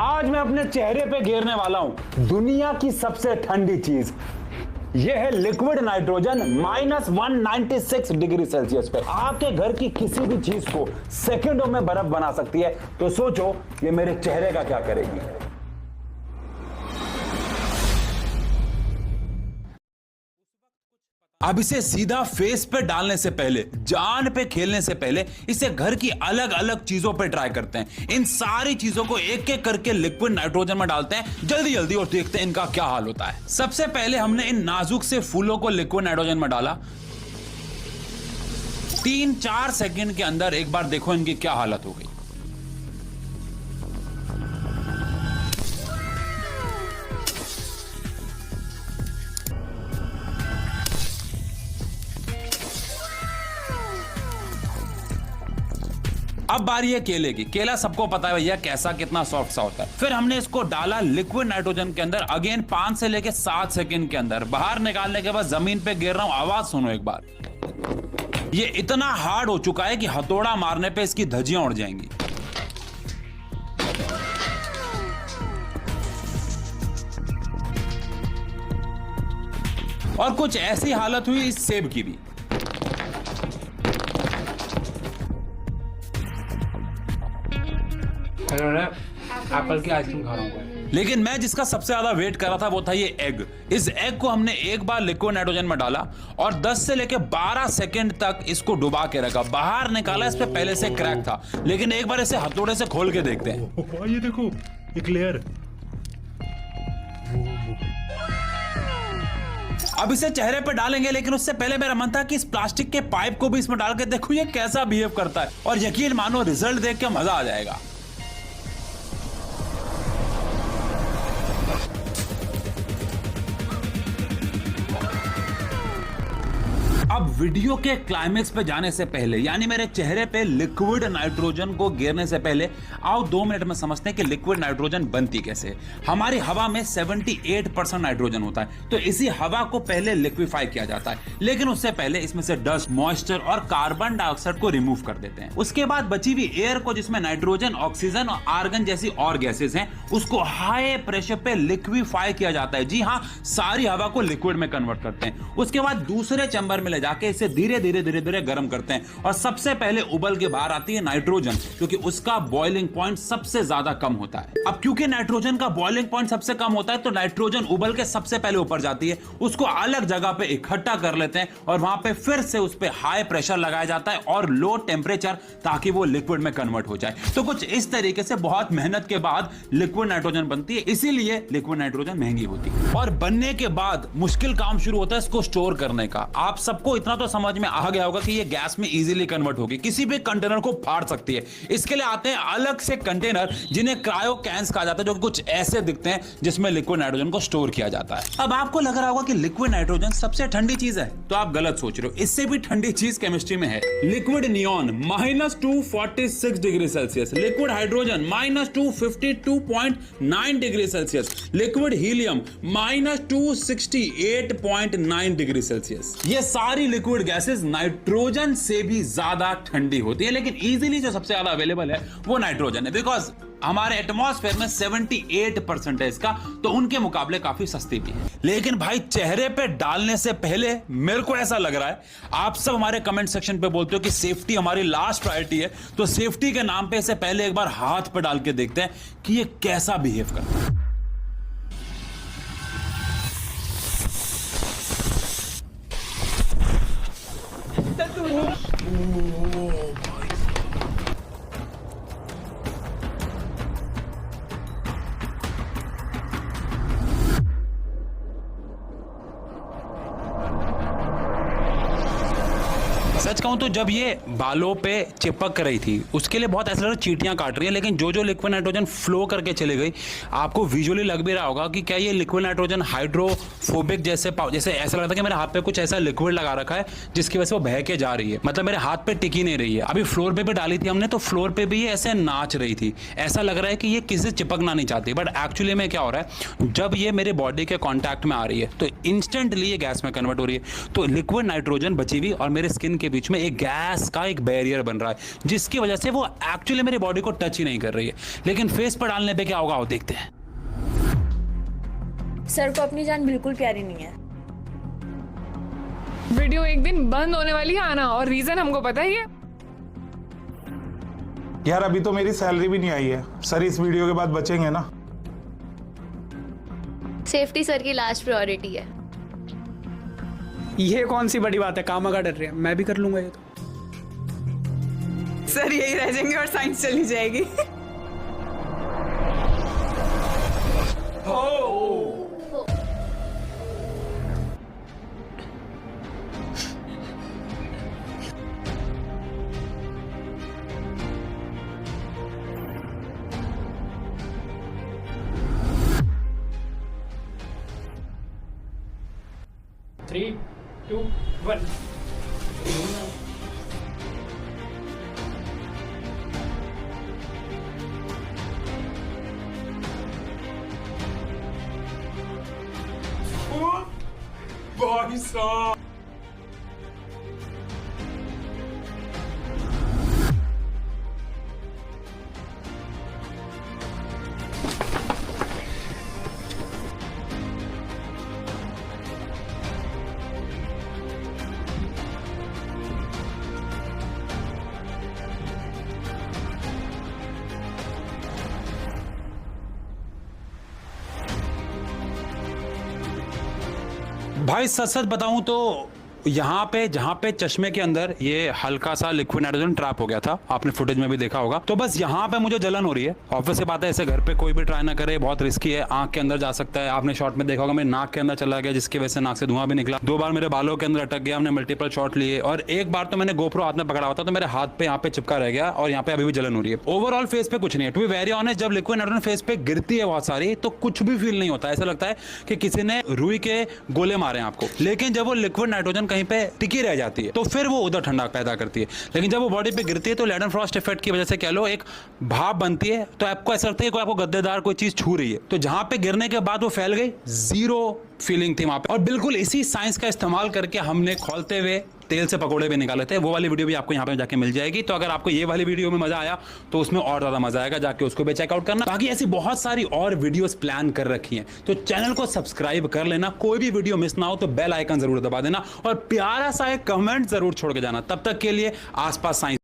आज मैं अपने चेहरे पे घेरने वाला हूं दुनिया की सबसे ठंडी चीज। यह है लिक्विड नाइट्रोजन -196 डिग्री सेल्सियस पे आपके घर की किसी भी चीज को सेकंडों में बर्फ बना सकती है। तो सोचो ये मेरे चेहरे का क्या करेगी। अब इसे सीधा फेस पे डालने से पहले, जान पे खेलने से पहले इसे घर की अलग अलग चीजों पे ट्राई करते हैं। इन सारी चीजों को एक एक करके लिक्विड नाइट्रोजन में डालते हैं जल्दी जल्दी और देखते हैं इनका क्या हाल होता है। सबसे पहले हमने इन नाजुक से फूलों को लिक्विड नाइट्रोजन में डाला। 3-4 सेकंड के अंदर एक बार देखो इनकी क्या हालत हो गई। अब बारी है केले की। केला सबको पता है भैया कैसा कितना सॉफ्ट सा होता है। फिर हमने इसको डाला लिक्विड नाइट्रोजन के अंदर। अगेन 5 से लेके 7 सेकंड के अंदर बाहर निकालने के बाद जमीन पे गिर रहा हूं। आवाज सुनो एक बार। ये इतना हार्ड हो चुका है कि हथौड़ा मारने पे इसकी धज्जियां उड़ जाएंगी। और कुछ ऐसी हालत हुई इस सेब की भी। एप्पल की आइसक्रीम खा रहा हूँ। लेकिन मैं जिसका सबसे ज्यादा वेट कर रहा था वो था ये एग। इस एग को हमने एक बार लिक्विड नाइट्रोजन में डाला और 10 से लेके 12 सेकंड तक इसको डुबा के रखा। बाहर निकाला, इस पे पहले से क्रैक था, लेकिन एक बार इसे हथौड़े से खोल के देखते हैं। ये देखो एक लेयर। अब इसे चेहरे पे डालेंगे, लेकिन उससे पहले मेरा मन था कि इस प्लास्टिक के पाइप को भी इसमें डाल के देखो ये कैसा बिहेव करता है। और यकीन मानो रिजल्ट देख के मजा आ जाएगा। अब वीडियो के क्लाइमेक्स पे जाने से पहले, यानी मेरे चेहरे पे लिक्विड नाइट्रोजन को गिरने से पहले, आओ 2 मिनट में समझते हैं कि लिक्विड नाइट्रोजन बनती कैसे है। हमारी हवा में 78% नाइट्रोजन होता है, तो इसी हवा को पहले लिक्विफाई किया जाता है, लेकिन उससे पहले इसमें से डस्ट, मॉइस्चर और कार्बन डाइऑक्साइड को रिमूव कर देते हैं। उसके बाद बची हुई एयर को, जिसमें नाइट्रोजन, ऑक्सीजन और आर्गन जैसी और गैसेस हैं, उसको हाई प्रेशर पे लिक्विफाई किया जाता है। जी हाँ, सारी हवा को लिक्विड में कन्वर्ट करते हैं। उसके बाद दूसरे चैम्बर में ले जाके इसे धीरे धीरे गर्म करते हैं और सबसे पहले उबल के बाहर आती है नाइट्रोजन, क्योंकि उसका बॉइलिंग पॉइंट सबसे ज्यादा कम होता है। अब क्योंकि नाइट्रोजन का बॉइलिंग पॉइंट सबसे कम होता है, तो नाइट्रोजन उबल के सबसे पहले ऊपर जाती है, उसको अलग जगह पे इकट्ठा कर लेते हैं और वहां पे फिर से उस पे हाई प्रेशर लगाया जाता है और लो टेम्परेचर, ताकि वो लिक्विड में कन्वर्ट हो जाए। तो कुछ इस तरीके से बहुत मेहनत के बाद लिक्विड नाइट्रोजन बनती है, इसीलिए लिक्विड नाइट्रोजन महंगी होती है। और बनने के बाद मुश्किल काम शुरू होता है इसको स्टोर करने का। आप सबको इतना तो समझ में आ गया होगा कि ये गैस में इजीली कन्वर्ट होगी, किसी भी कंटेनर को फाड़ सकती है। इसके लिए आते हैं अलग से कंटेनर, जिन्हें क्रायो कैंस कहा जाता है, जो कुछ ऐसे दिखते हैं, जिसमें लिक्विड नाइट्रोजन को स्टोर किया जाता है। अब आपको लग रहा होगा कि लिक्विड नाइट्रोजन सबसे ठंडी चीज है, तो आप गलत सोच रहे हो। इससे भी ठंडी चीज केमिस्ट्री में है। Liquid neon -246 degree Celsius, liquid hydrogen -252.9 degree Celsius, liquid helium -268.9 degree Celsius. ये सारी लिक्विड गैसेस नाइट्रोजन से भी ज्यादा ठंडी होती है, लेकिन इजीली जो सबसे ज्यादा अवेलेबल है वो नाइट्रोजन है, बिकॉज हमारे एटमॉस्फेयर में 78% है इसका, तो उनके मुकाबले काफी सस्ती भी है। लेकिन भाई चेहरे पे डालने से पहले मेरे को ऐसा लग रहा है, आप सब हमारे कमेंट सेक्शन पे बोलते हो कि सेफ्टी हमारी लास्ट प्रायोरिटी है, तो सेफ्टी के नाम पे इसे पहले एक बार हाथ पे डाल के देखते हैं कि ये कैसा बिहेव करता है। सच कहूं तो जब ये बालों पे चिपक रही थी, उसके लिए बहुत ऐसा लग रहा चींटियां काट रही हैं, लेकिन जो लिक्विड नाइट्रोजन फ्लो करके चली गई, आपको विजुअली लग भी रहा होगा कि क्या ये लिक्विड नाइट्रोजन हाइड्रोफोबिक जैसे ऐसा लगता है कि मेरे हाथ पे कुछ ऐसा लिक्विड लगा रखा है जिसकी वजह से वो बह के जा रही है, मतलब मेरे हाथ पे टिकी नहीं रही है। अभी फ्लोर पे भी डाली थी हमने, तो फ्लोर पे भी ये ऐसे नाच रही थी, ऐसा लग रहा है कि ये किसी से चिपकना नहीं चाहती। बट एक्चुअली में क्या हो रहा है, जब ये मेरे बॉडी के कॉन्टैक्ट में आ रही है तो इंस्टेंटली ये गैस में कन्वर्ट हो रही है। तो लिक्विड नाइट्रोजन बची हुई और मेरे स्किन के बीच में एक गैस का एक बैरियर बन रहा है, जिसकी वजह से वो एक्चुअली मेरी बॉडी को टच ही नहीं कर रही है। लेकिन फेस पर डालने पे क्या होगा वो देखते हैं। सर को अपनी जान बिल्कुल प्यारी नहीं है। वीडियो एक दिन बंद होने वाली है आना, और रीजन हमको पता ही है। यार अभी तो मेरी सैलरी भी नहीं आई है सर, इस वीडियो के बाद बचेंगे ना? सेफ्टी सर की लास्ट प्रायोरिटी है। ये कौन सी बड़ी बात है, काम का डर रहे हैं, मैं भी कर लूंगा ये तो। सर यही रह जाएंगे और साइंस चली जाएगी। Three two one. भाई साहब भाई सच सच बताऊं तो यहाँ पे जहाँ पे चश्मे के अंदर ये हल्का सा लिक्विड नाइट्रोजन ट्रैप हो गया था, आपने फुटेज में भी देखा होगा, तो बस यहाँ पे मुझे जलन हो रही है। ऑब्वियस सी बात है, ऐसे घर पे कोई भी ट्राई ना करे, बहुत रिस्की है, आंख के अंदर जा सकता है। आपने शॉट में देखा होगा मेरे नाक के अंदर चला गया, जिसकी वजह से नाक से धुआं भी निकला। 2 बार मेरे बालों के अंदर अटक गया, हमने मल्टीपल शॉट लिए, और एक बार तो मैंने गोप्रो हाथ में पकड़ा हुआ था तो मेरे हाथ पे यहाँ पे चिपका रह गया, और यहाँ पे अभी भी जलन हो रही है। ओवरऑल फेस पे कुछ नहीं है, टू बी वेरी ऑनेस्ट। जब लिक्विड नाइट्रोजन फेस पे गिरती है बहुत सारी, तो कुछ भी फील नहीं होता, ऐसा लगता है कि किसी ने रुई के गोले मारे हैं आपको। लेकिन जब वो लिक्विड नाइट्रोजन कहीं पे टिकी रह जाती है तो फिर वो उधर ठंडा पैदा करती है। लेकिन जब वो बॉडी पे गिरती है तो लैडन फ्रॉस्ट इफेक्ट की वजह से कह लो एक भाप बनती है, तो आपको ऐसा लगता है कि कोई आपको गद्देदार कोई चीज छू रही है। तो जहां पे गिरने के बाद वो फैल गई, जीरो फीलिंग थी वहां पे। और बिल्कुल इसी साइंस का इस्तेमाल करके हमने खोलते हुए तेल से पकोड़े भी निकाले थे। वो वाली वीडियो भी आपको यहाँ पे जाके मिल जाएगी। तो अगर आपको ये वाली वीडियो में मजा आया तो उसमें और ज्यादा मजा आएगा, जाके उसको भी चेकआउट करना। बाकी ऐसी बहुत सारी और वीडियोस प्लान कर रखी हैं, तो चैनल को सब्सक्राइब कर लेना। कोई भी वीडियो मिस ना हो तो बेल आइकन जरूर दबा देना, और प्यारा सा एक कमेंट जरूर छोड़ के जाना। तब तक के लिए आसपास साइंस